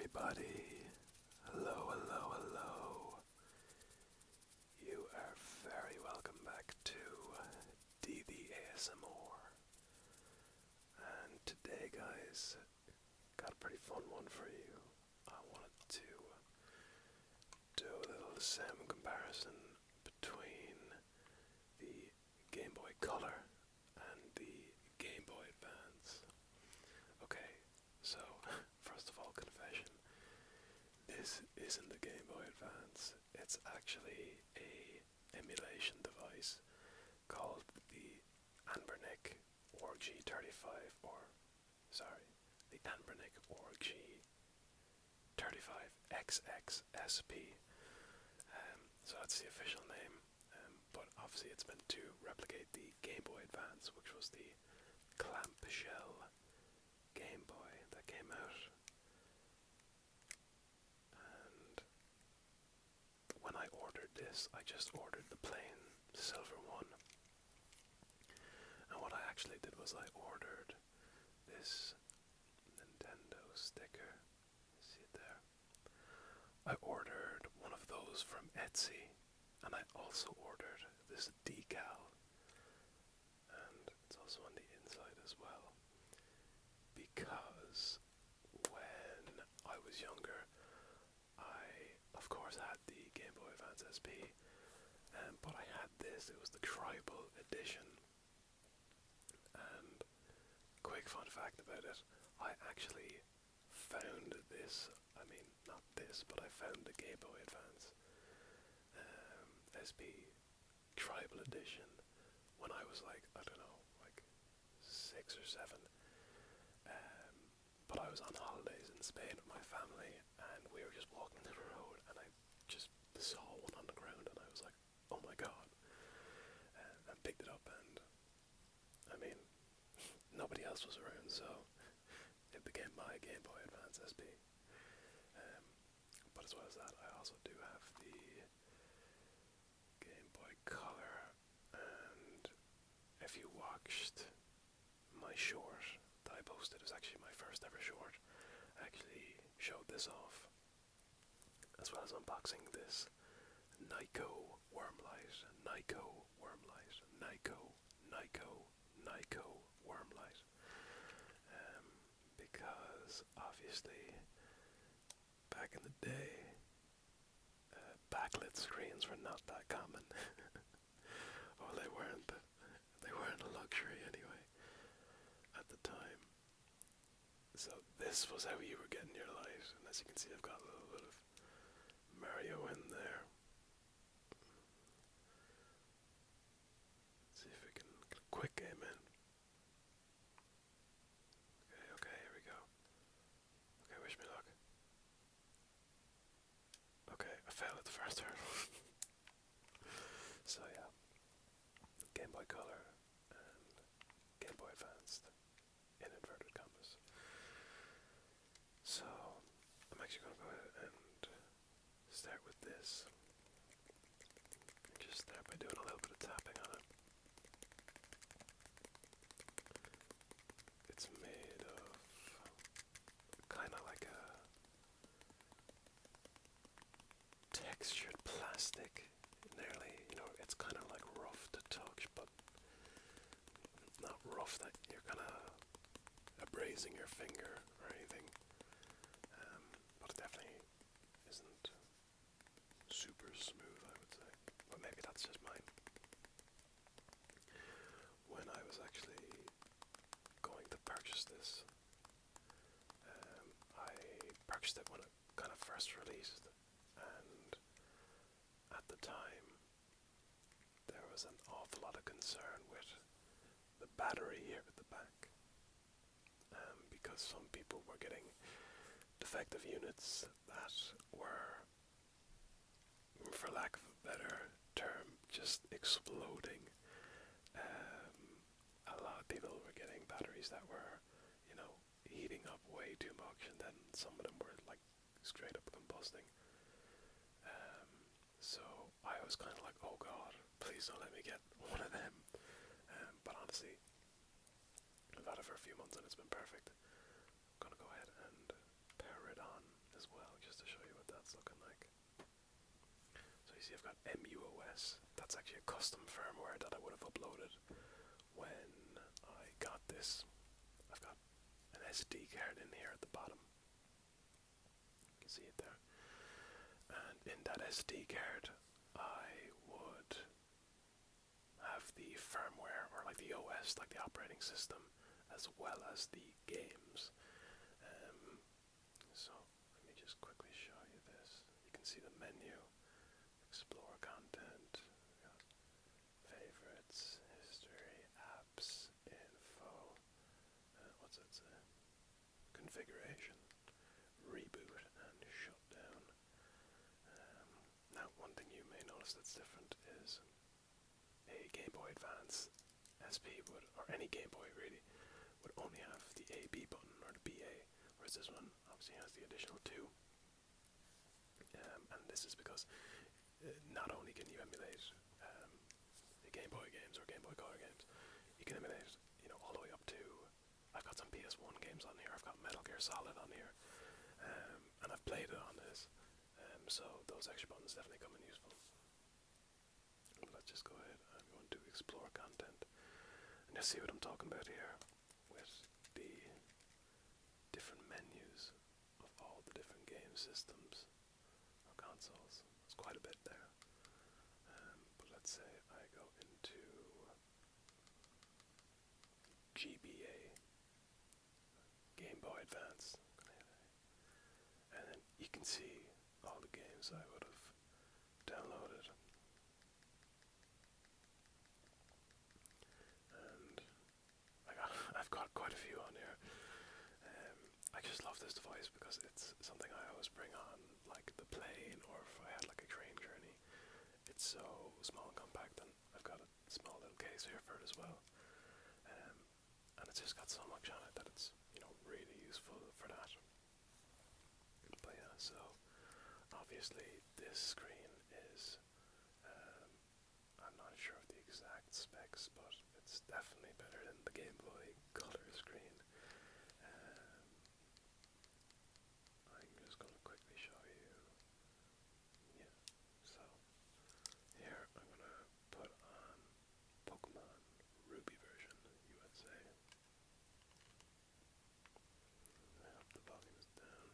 everybody. Hello, hello, hello. You are very welcome back to DVASMR. And today, guys, got a pretty fun one for you. I wanted to do a little sound comparison between the Game Boy Color and the Game Boy Advance. Okay, so first of all, confession. This isn't the Game Boy Advance. It's actually a emulation device called the Anbernic ORG35, the Anbernic ORG35XXSP. So that's the official name. But obviously it's meant to replicate the Game Boy Advance, which was the clamshell Game Boy that came out. And when I ordered this, I just ordered the plain silver one. And what I actually did was I ordered this Nintendo sticker. See it there? I ordered one of those from Etsy, and I also ordered this decal. And it's also on the inside as well. Because when I was younger, I, of course, had the Game Boy Advance SP, but I had this. It was the Tribal Edition. And quick fun fact about it, I actually found this. I mean, not this, but I found the Game Boy Advance SP Tribal Edition when I was like, I don't know, like 6 or 7. But I was on holidays in Spain with my family, and we were just walking down the road, and I just saw one on the ground, and I was like, oh my god. And picked it up, and I mean, nobody else was around, so it became my Game Boy Advance SP. But as well as that, I also do have the Game Boy Color, and if you watched my short that I posted, it was actually my first ever short. I actually showed this off, as well as unboxing this Nyko Wormlight, Nyko Wormlight, Nyko Wormlight. Because obviously, back in the day, backlit screens were not that common. Well, they weren't a luxury anyway at the time. So this was how you were getting your light, and as you can see, I've got a little bit of Mario in there. Let's see if we can get a quick game in. Okay, here we go. Okay, wish me luck. Okay, I failed at the first hurdle. So yeah, Game Boy Color and Game Boy Advanced in inverted commas. So, I'm actually going to go ahead and start with this. Just start by doing a little bit of tapping on it. It's made of kind of like a textured plastic. Nearly, it's kind of like rough to touch, but not rough that you're kind of abrasing your finger or anything. But it definitely isn't super smooth, I would say. But maybe that's just mine. When I was actually going to purchase this, I purchased it when it kind of first released, and at the time there was an awful lot of concern with the battery here at the back, because some people were getting defective units that were, for lack of a better term, just exploding. A lot of people were getting batteries that were, heating up way too much, and then some of them were like straight up combusting. So I was kind of like, oh god, please don't let me get one of them. But honestly, I've had it for a few months and it's been perfect. I'm gonna go ahead and power it on looking like. So you see I've got MUOS. That's actually a custom firmware that I would have uploaded when I got this. I've got an SD card in here at the bottom. You can see it there. And in that SD card, I would have the firmware, or like the OS, like the operating system, as well as the games. So let me just quickly show you this. You can see the menu, explore content, favorites, history, apps, info, what's it say? Configuration, reboot, and shutdown. Now, one thing you may notice that's different is a Game Boy Advance SP would, or any Game Boy really, would only have the AB button or the BA, whereas this one obviously has the additional two. And this is because not only can you emulate the Game Boy games or Game Boy Color games, you can emulate, all the way up to. I've got some PS1 games on here. I've got Metal Gear Solid on here, and I've played it on this. So those extra buttons definitely come in useful. But let's just go ahead and go into explore content, and you'll see what I'm talking about here with the different menus of all the different game systems or consoles. There's quite a bit there. But let's say I go into GBA, Game Boy Advance, and then you can see all the games I would have downloaded. And I've got quite a few on here. I just love this device because it's something I always bring on, like the plane, or if I had like a train journey. It's so small and compact, and I've got a small little case here for it as well. And it's just got so much on it that it's, really useful for that. But yeah, so obviously this screen is, I'm not sure of the exact specs, but it's definitely better than the Game Boy Color screen. I'm just going to quickly show you. Yeah, so here I'm going to put on Pokemon Ruby version USA. I hope the volume is down.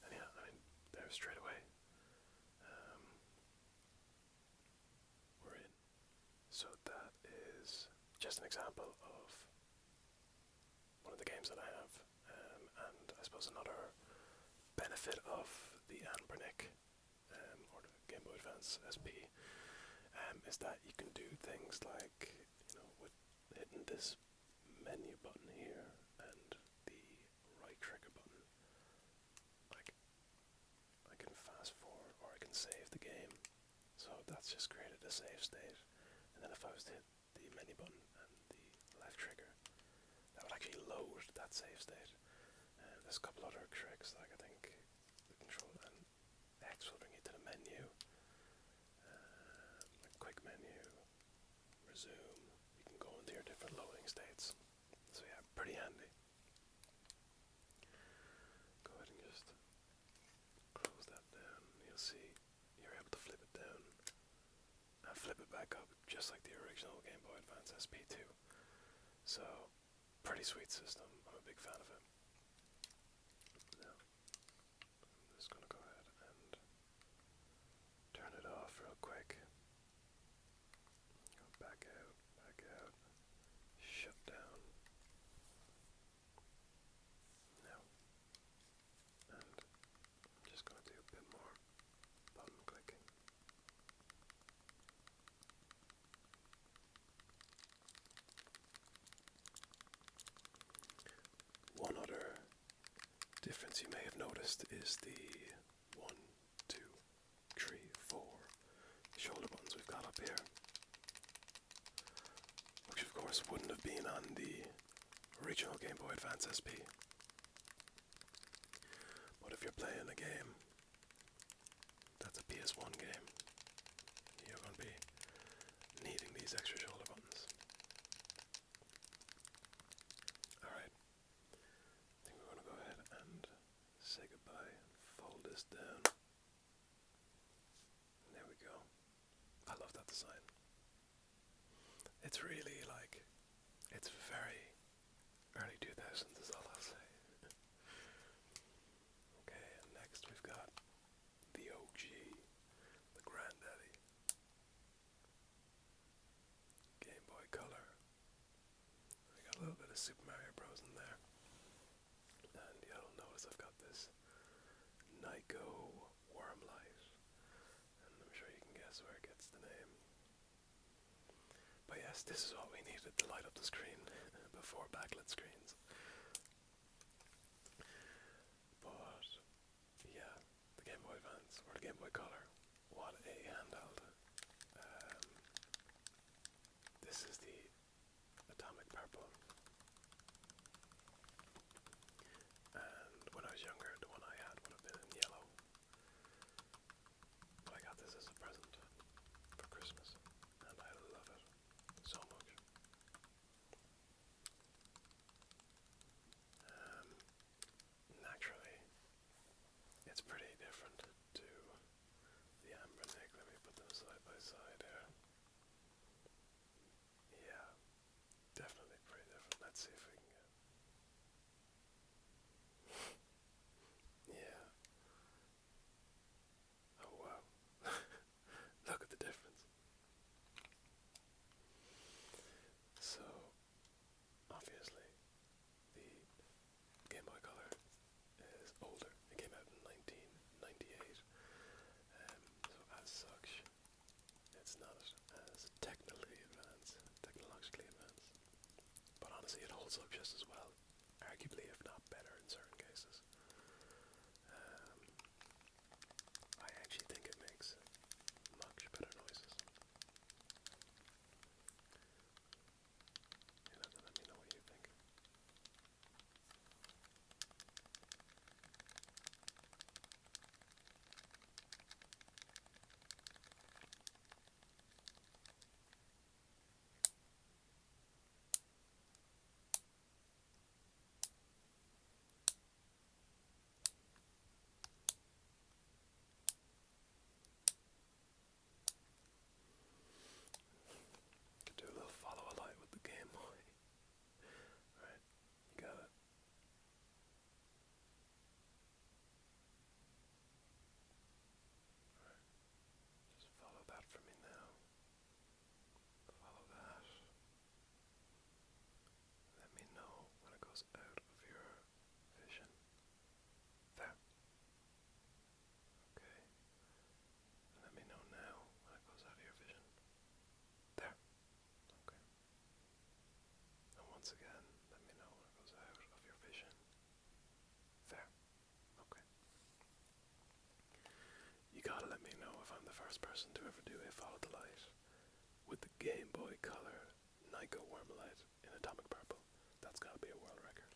And yeah, there straight away. We're in. So that is just an example of one of the games that I have. And I suppose another benefit of the Anbernic, or the Game Boy Advance SP, is that you can do things like, with hitting this menu button here and the right trigger button, like I can fast forward or I can save the game. So that's just created a save state. And then if I was to hit the menu button and the left trigger, that would actually load that save state. And there's a couple other tricks, like I think the control and X will bring you to the menu, like quick menu, resume. You can go into your different loading states. So yeah, pretty handy. Go ahead and just close that down. You'll see you're able to flip it down and flip it back up, just like the original Game Boy Advance SP2. So, pretty sweet system. I'm a big fan of it. Now, I'm just going to go ahead and turn it off real quick. Go back out, shut down. Now, and I'm just going to do a bit more button clicking. One other difference you may have noticed is the 1, 2, 3, 4 shoulder buttons we've got up here, which of course wouldn't have been on the original Game Boy Advance SP. But if you're playing a game that's a PS1 game, you're going to be needing these extra shoulder buttons. Alright, I think we're going to go ahead and say goodbye, fold this down. It's really like, it's very early 2000s is all I'll say. Okay, and next we've got the OG, the granddaddy, Game Boy Color. I got a little bit of Super Mario Bros. In there. And you'll notice I've got this Nyko Wormlight. And I'm sure you can guess where it gets the name. But yes, this is what we needed to light up the screen before backlit screens. But yeah, the Game Boy Advance, or the Game Boy Color, what a handheld. This is the Atomic Purple. And when I was younger, the one I had would have been in yellow. But I got this as a present for Christmas, and I love it so much. Naturally, it's pretty different to the Anbernic. Let me put them side by side here. Yeah, definitely pretty different. Let's see if we can get. Yeah. Oh wow. Look at the difference. So, obviously, the Game Boy Color is older. It came out in 1998. So as such, it's not as technologically advanced. But honestly, it holds up just as well. Arguably, if not better in certain cases. I actually think it makes much better noises. You'll have to let me know what you think. Could do a little follow a light with the Game Boy. Right, you got it. Alright, just follow that for me now. Follow that. Let me know when it goes out of your vision. There. Okay. Let me know now when it goes out of your vision. There. Okay. And once again, let me know when it goes out of your vision. There. Okay. You gotta let me know if I'm the first person to ever do a follow the light with the Game Boy Color Nyko Wormlight in Atomic Purple. That's gotta be a world record.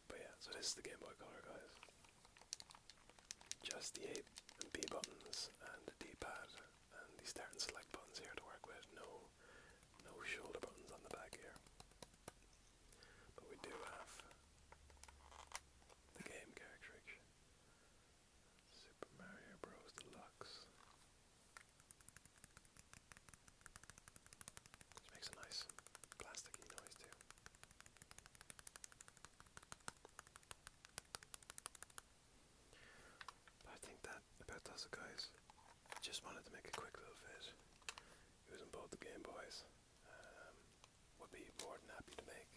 But yeah, so this is the Game Boy Color, guys. Just the A and B buttons and the D-pad and the start and select buttons here to work with. No shoulder buttons on the back here. But we do have the game cartridge. Super Mario Bros. Deluxe. Which makes a nice plasticky noise too. But I think that about does it, guys. Just wanted to make a quick little vid using both the Game Boys. Would be more than happy to make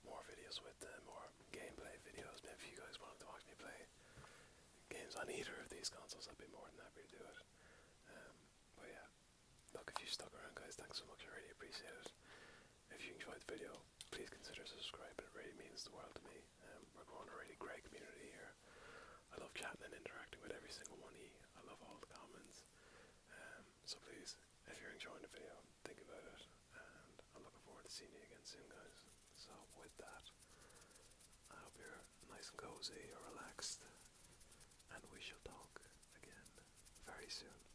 more videos with them, more gameplay videos. Maybe if you guys wanted to watch me play games on either of these consoles, I'd be more than happy to do it. But yeah, look, if you stuck around, guys, thanks so much. I really appreciate it. If you enjoyed the video, please consider subscribing. It really means the world to me. We're growing a really great community here. I love chatting and interacting with every single one of you. I love all the comments. So please, if you're enjoying the video, think about it. And I'm looking forward to seeing you again soon, guys. So with that, I hope you're nice and cozy or relaxed. And we shall talk again very soon.